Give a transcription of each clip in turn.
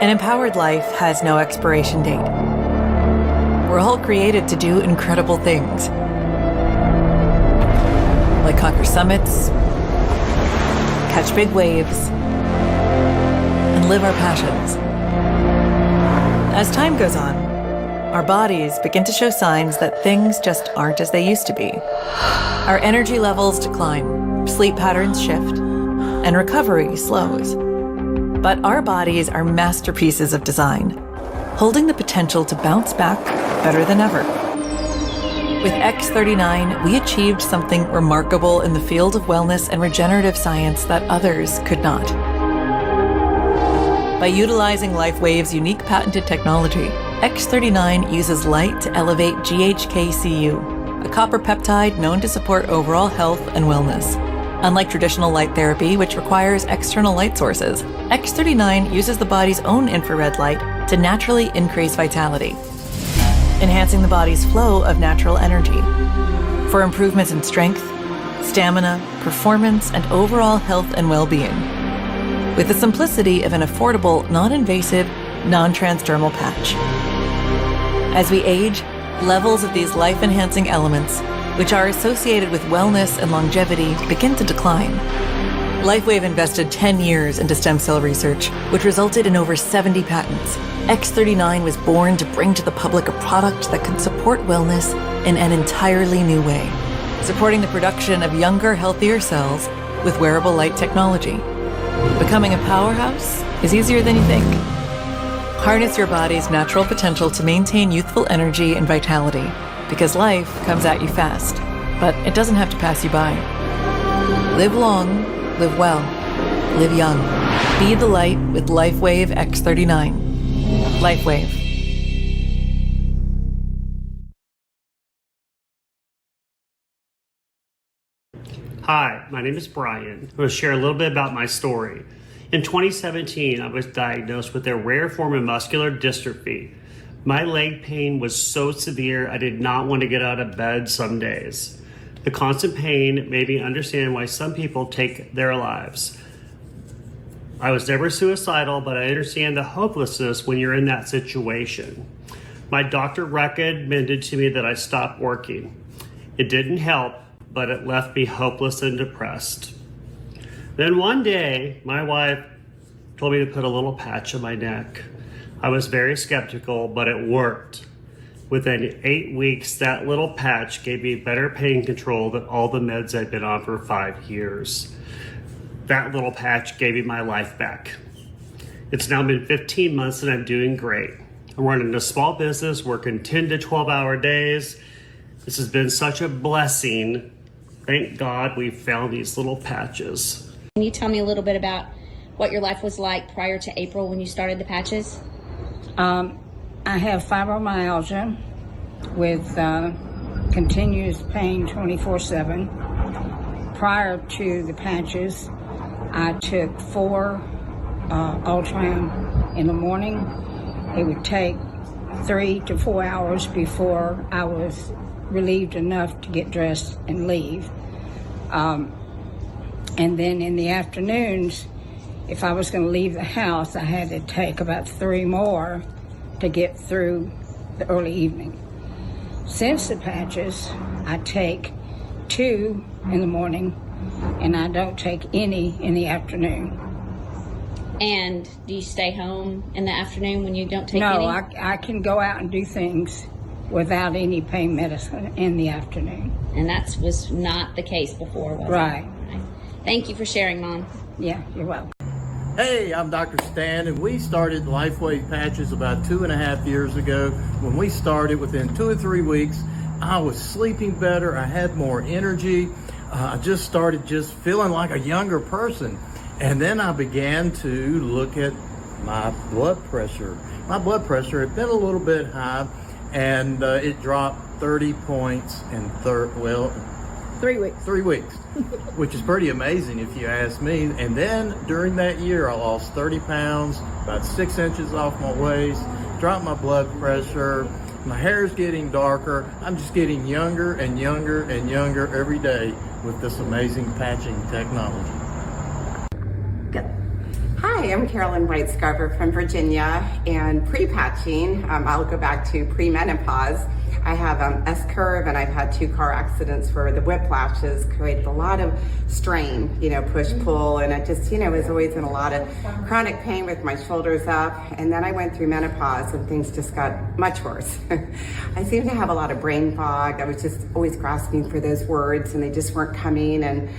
An empowered life has no expiration date. We're all created to do incredible things, like conquer summits, catch big waves, and live our passions. As time goes on, our bodies begin to show signs that things just aren't as they used to be. Our energy levels decline, sleep patterns shift, and recovery slows. But our bodies are masterpieces of design, holding the potential to bounce back better than ever. With X39, we achieved something remarkable in the field of wellness and regenerative science that others could not. By utilizing LifeWave's unique patented technology, X39 uses light to elevate GHKCU, a copper peptide known to support overall health and wellness. Unlike traditional light therapy, which requires external light sources, X39 uses the body's own infrared light to naturally increase vitality, enhancing the body's flow of natural energy. For improvements in strength, stamina, performance, and overall health and well-being, with the simplicity of an affordable, non-invasive, non-transdermal patch. As we age, levels of these life-enhancing elements, which are associated with wellness and longevity, begin to decline. LifeWave invested 10 years into stem cell research, which resulted in over 70 patents. X39 was born to bring to the public a product that can support wellness in an entirely new way, supporting the production of younger, healthier cells with wearable light technology. Becoming a powerhouse is easier than you think. Harness your body's natural potential to maintain youthful energy and vitality, because life comes at you fast, but it doesn't have to pass you by. Live long, live well, live young. Be the light with LifeWave X39. LifeWave. Hi, my name is Brian. I'm going to share a little bit about my story. In 2017, I was diagnosed with a rare form of muscular dystrophy. My leg pain was so severe, I did not want to get out of bed some days. The constant pain made me understand why some people take their lives. I was never suicidal, but I understand the hopelessness when you're in that situation. My doctor recommended to me that I stop working. It didn't help, but it left me hopeless and depressed. Then one day, my wife told me to put a little patch on my neck. I was very skeptical, but it worked. Within 8 weeks, that little patch gave me better pain control than all the meds I'd been on for 5 years. That little patch gave me my life back. It's now been 15 months and I'm doing great. I'm running a small business, working 10 to 12-hour days. This has been such a blessing. Thank God we found these little patches. Can you tell me a little bit about what your life was like prior to April when you started the patches? I have fibromyalgia with continuous pain 24/7. Prior to the patches, I took 4 Ultram in the morning. It would take 3 to 4 hours before I was relieved enough to get dressed and leave. And then in the afternoons, if I was going to leave the house, I had to take about 3 more to get through the early evening. Since the patches, I take 2 in the morning and I don't take any in the afternoon. And do you stay home in the afternoon when you don't take No, any? I can go out and do things without any pain medicine in the afternoon. And that was not the case before, was Right. it? Thank you for sharing, Mom. Yeah, you're welcome. Hey, I'm Dr. Stan, and we started LifeWave patches about 2.5 years ago. When we started, within 2 or 3 weeks, I was sleeping better. I had more energy. I just started feeling like a younger person. And then I began to look at my blood pressure. My blood pressure had been a little bit high, and it dropped 30 points in 3 weeks. 3 weeks, which is pretty amazing if you ask me. And then during that year, I lost 30 pounds, about 6 inches off my waist, dropped my blood pressure, my hair is getting darker. I'm just getting younger and younger and younger every day with this amazing patching technology. Hi, Hi, I'm Carolyn White-Scarver from Virginia, and pre-patching, I'll go back to pre-menopause. I have S-curve, and I've had 2 car accidents where the whiplashes created a lot of strain, push-pull, and I just, was always in a lot of chronic pain with my shoulders up. And then I went through menopause, and things just got much worse. I seemed to have a lot of brain fog. I was just always grasping for those words, and they just weren't coming, and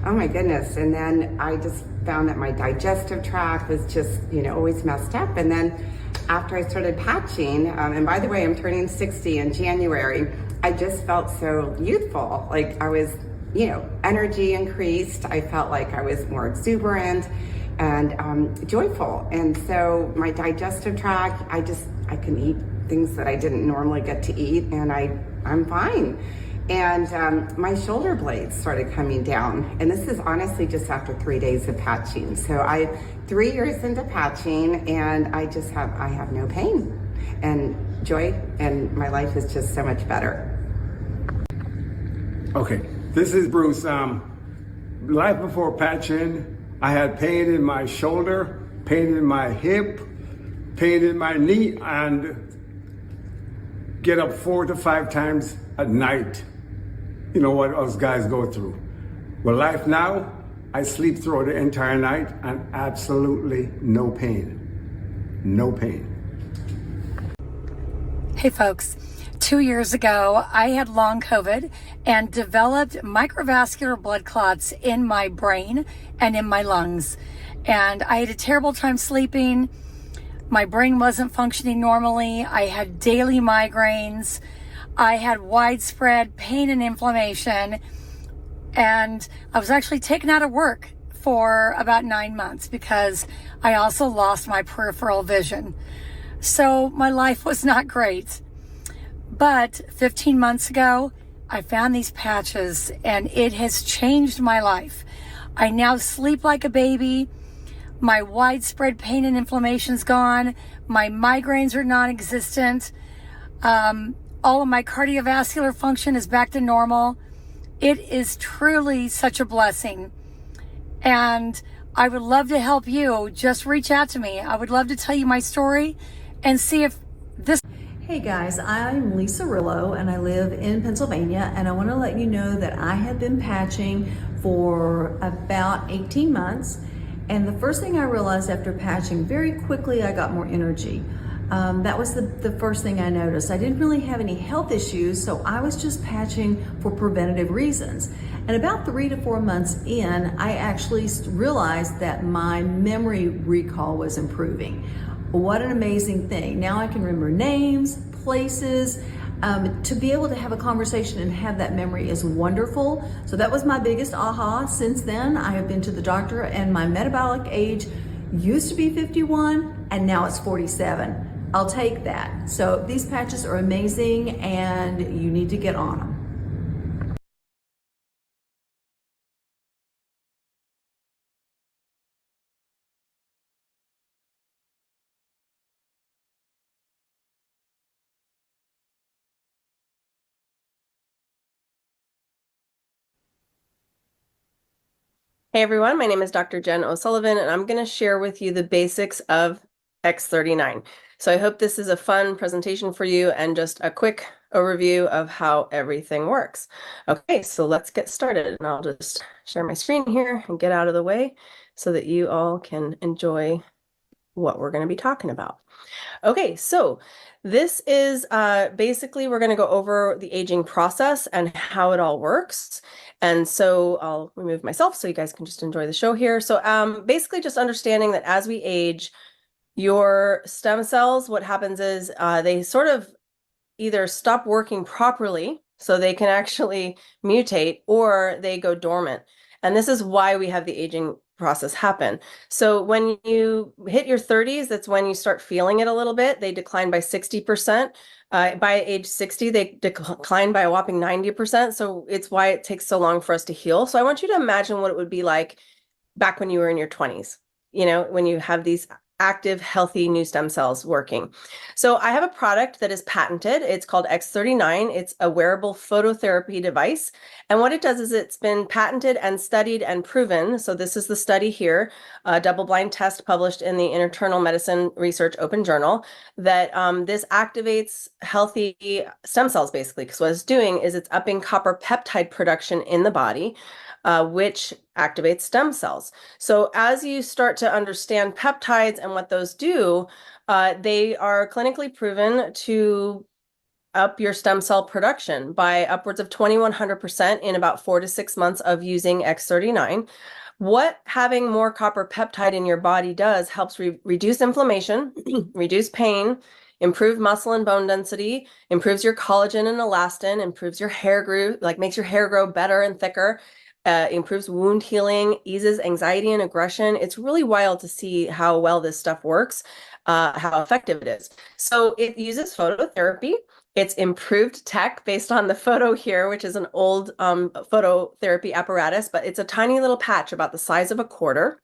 oh my goodness. And then I just found that my digestive tract was just, always messed up. And then after I started patching, and by the way, I'm turning 60 in January, I just felt so youthful. Like I was, energy increased. I felt like I was more exuberant and joyful. And so my digestive tract, I can eat things that I didn't normally get to eat, and I'm fine. And my shoulder blades started coming down. And this is honestly just after 3 days of patching. So 3 years into patching, and I have no pain and joy, and my life is just so much better. Okay, this is Bruce. Life before patching, I had pain in my shoulder, pain in my hip, pain in my knee, and get up 4 to 5 times at night. You know what us guys go through. Well, life now, I sleep through the entire night and absolutely no pain. No pain. Hey folks, 2 years ago, I had long COVID and developed microvascular blood clots in my brain and in my lungs. And I had a terrible time sleeping. My brain wasn't functioning normally. I had daily migraines. I had widespread pain and inflammation, and I was actually taken out of work for about 9 months because I also lost my peripheral vision. So my life was not great. But 15 months ago, I found these patches, and it has changed my life. I now sleep like a baby. My widespread pain and inflammation's gone. My migraines are non-existent. All of my cardiovascular function is back to normal. It is truly such a blessing. And I would love to help you. Just reach out to me. I would love to tell you my story and see if this... Hey guys, I'm Lisa Rillo and I live in Pennsylvania, and I want to let you know that I have been patching for about 18 months. And the first thing I realized after patching, very quickly I got more energy. That was the first thing I noticed. I didn't really have any health issues, so I was just patching for preventative reasons. And about 3 to 4 months in, I actually realized that my memory recall was improving. What an amazing thing. Now I can remember names, places. To be able to have a conversation and have that memory is wonderful. So that was my biggest aha. Since then, I have been to the doctor, and my metabolic age used to be 51 and now it's 47. I'll take that. So these patches are amazing and you need to get on them. Hey everyone, my name is Dr. Jen O'Sullivan, and I'm going to share with you the basics of X39. So I hope this is a fun presentation for you and just a quick overview of how everything works. Okay, so let's get started, and I'll just share my screen here and get out of the way so that you all can enjoy what we're going to be talking about. Okay, so this is basically we're going to go over the aging process and how it all works. And so I'll remove myself so you guys can just enjoy the show here. So basically just understanding that as we age, your stem cells, what happens is they sort of either stop working properly so they can actually mutate, or they go dormant. And this is why we have the aging process happen. So when you hit your 30s, that's when you start feeling it a little bit. They decline by 60%. By age 60, they decline by a whopping 90%. So it's why it takes so long for us to heal. So I want you to imagine what it would be like back when you were in your 20s, you know, when you have these active, healthy new stem cells working. So I have a product that is patented. It's called X39. It's a wearable phototherapy device. And what it does is it's been patented and studied and proven. So this is the study here, a double-blind test published in the Internal Medicine Research Open Journal, that this activates healthy stem cells, basically, because what it's doing is it's upping copper peptide production in the body, which activates stem cells. So as you start to understand peptides and what those do, they are clinically proven to up your stem cell production by upwards of 2,100% in about 4 to 6 months of using X39. What having more copper peptide in your body does helps reduce inflammation, reduce pain, improve muscle and bone density, improves your collagen and elastin, improves your hair growth, like makes your hair grow better and thicker, improves wound healing, eases anxiety and aggression. It's really wild to see how well this stuff works, how effective it is. So it uses phototherapy. It's improved tech based on the photo here, which is an old phototherapy apparatus, but it's a tiny little patch about the size of a quarter.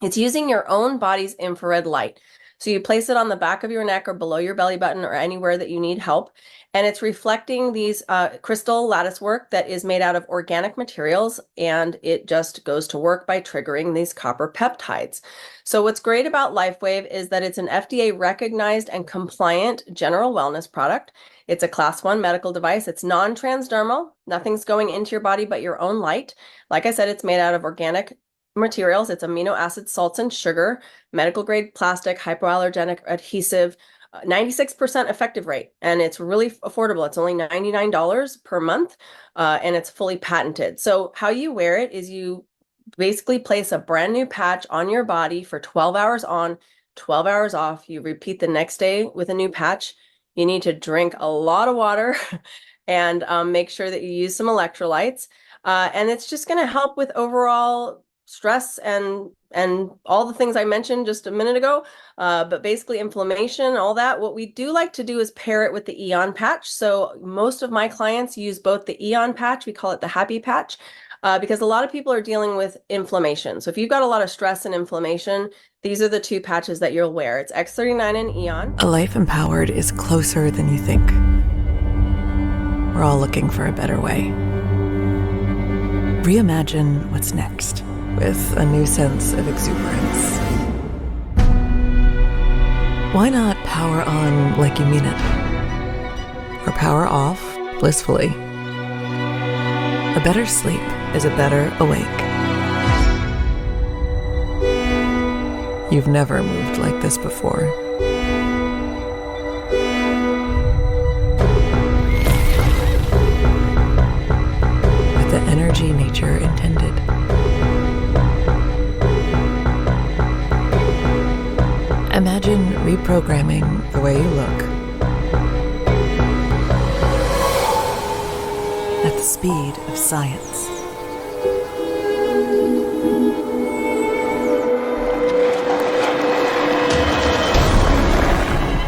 It's using your own body's infrared light. So you place it on the back of your neck or below your belly button or anywhere that you need help. And it's reflecting these crystal lattice work that is made out of organic materials. And it just goes to work by triggering these copper peptides. So what's great about LifeWave is that it's an FDA recognized and compliant general wellness product. It's a class 1 medical device. It's non-transdermal. Nothing's going into your body but your own light. Like I said, it's made out of organic materials. It's amino acids, salts, and sugar, medical grade plastic, hypoallergenic adhesive, 96% effective rate. And it's really affordable. It's only $99 per month, and it's fully patented. So how you wear it is you basically place a brand new patch on your body for 12 hours on, 12 hours off. You repeat the next day with a new patch. You need to drink a lot of water and make sure that you use some electrolytes. And it's just going to help with overall stress and all the things I mentioned just a minute ago, but basically inflammation, all that. What we do like to do is pair it with the Eon patch. So most of my clients use both the Eon patch, we call it the happy patch, because a lot of people are dealing with inflammation. So if you've got a lot of stress and inflammation, these are the two patches that you'll wear. It's X39 and Eon. A life empowered is closer than you think. We're all looking for a better way. Reimagine what's next with a new sense of exuberance. Why not power on like you mean it? Or power off blissfully? A better sleep is a better awake. You've never moved like this before. With the energy nature intended. Imagine reprogramming the way you look at the speed of science.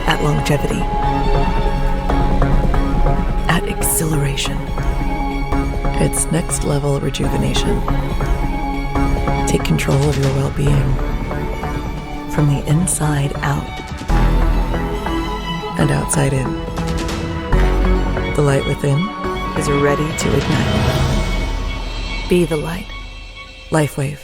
At longevity. At exhilaration. It's next level rejuvenation. Take control of your well-being. From the inside out and outside in. The light within is ready to ignite. Be the light. LifeWave.